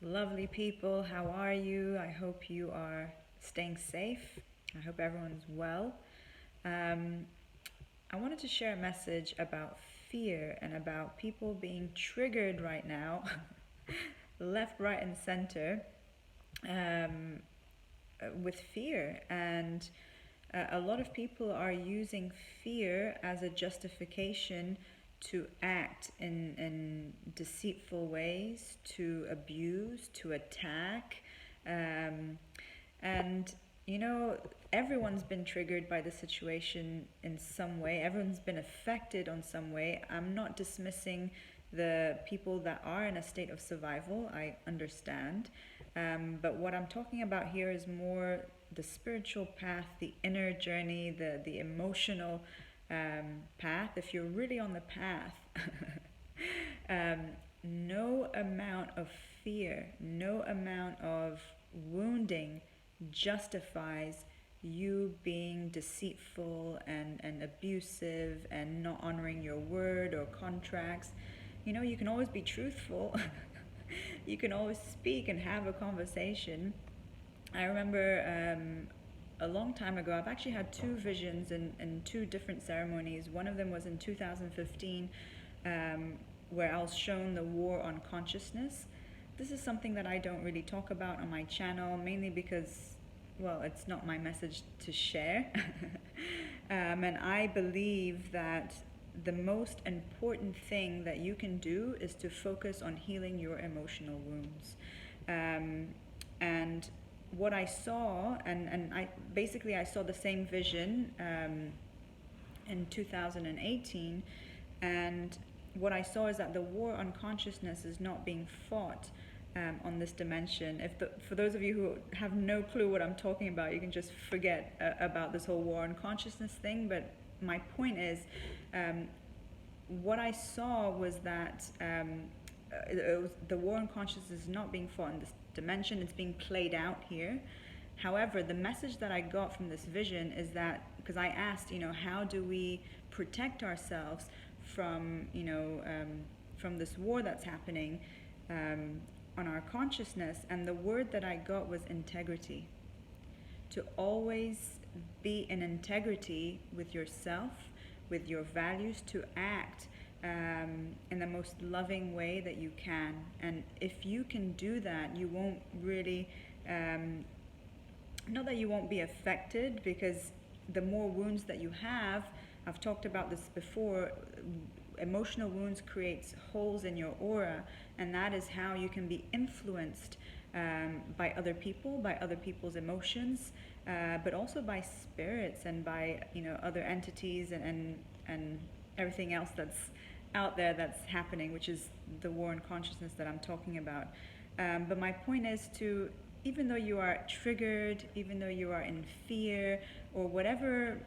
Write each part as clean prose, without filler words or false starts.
Lovely people, how are you? I hope you are staying safe. I hope everyone's well. I wanted to share a message about fear and about people being triggered right now, left, right, and center, um, with fear. And a lot of people are using fear as a justification to act in deceitful ways, to abuse, to attack. Um, and, everyone's been triggered by the situation in some way, everyone's been affected on some way. I'm not dismissing the people that are in a state of survival, I understand. But what I'm talking about here is more the spiritual path, the inner journey, the emotional path. If you're really on the path, um, no amount of fear, no amount of wounding justifies you being deceitful and abusive and not honoring your word or contracts. You can always be truthful. You can always speak and have a conversation. I remember a long time ago, I've actually had two visions in two different ceremonies. One of them was in 2015, where I was shown the war on consciousness. This is something that I don't really talk about on my channel, mainly because, well, it's not my message to share. And I believe that the most important thing that you can do is to focus on healing your emotional wounds. And what I saw, and I saw the same vision in 2018, and what I saw is that the war on consciousness is not being fought on this dimension. For those of you who have no clue what I'm talking about, you can just forget about this whole war on consciousness thing. But my point is, what I saw was that the war on consciousness is not being fought in this dimension, it's being played out here. However, the message that I got from this vision is that, because I asked, how do we protect ourselves from, from this war that's happening on our consciousness, and the word that I got was integrity. To always be in integrity with yourself, with your values, to act in the most loving way that you can. And if you can do that, you won't really, not that you won't be affected, because the more wounds that you have, I've talked about this before, emotional wounds creates holes in your aura, and that is how you can be influenced by other people, by other people's emotions, but also by spirits and by other entities and everything else that's out there that's happening, which is the war on consciousness that I'm talking about. But my point is to, even though you are triggered, even though you are in fear, or whatever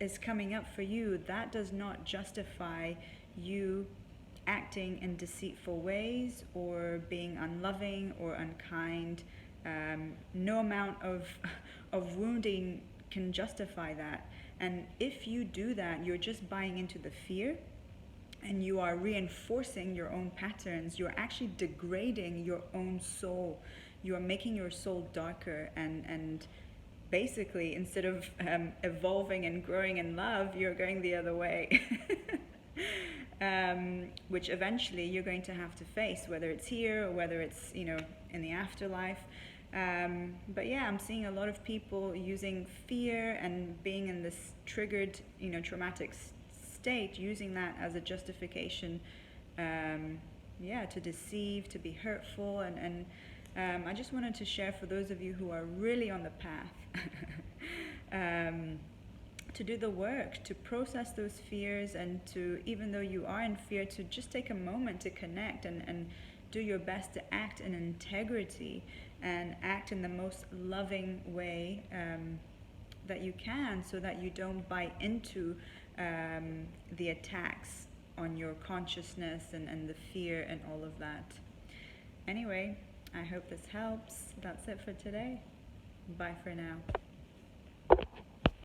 is coming up for you, that does not justify you acting in deceitful ways or being unloving or unkind. No amount of wounding can justify that. And if you do that, you're just buying into the fear, and you are reinforcing your own patterns. You're actually degrading your own soul. You are making your soul darker, and basically, instead of evolving and growing in love, you're going the other way. Which eventually you're going to have to face, whether it's here or whether it's in the afterlife. But yeah, I'm seeing a lot of people using fear and being in this triggered, traumatic state, using that as a justification, to deceive, to be hurtful, and I just wanted to share, for those of you who are really on the path, to do the work, to process those fears, and to, even though you are in fear, to just take a moment to connect and do your best to act in integrity and act in the most loving way that you can, so that you don't buy into the attacks on your consciousness and the fear and all of that. Anyway, I hope this helps. That's it for today. Bye for now.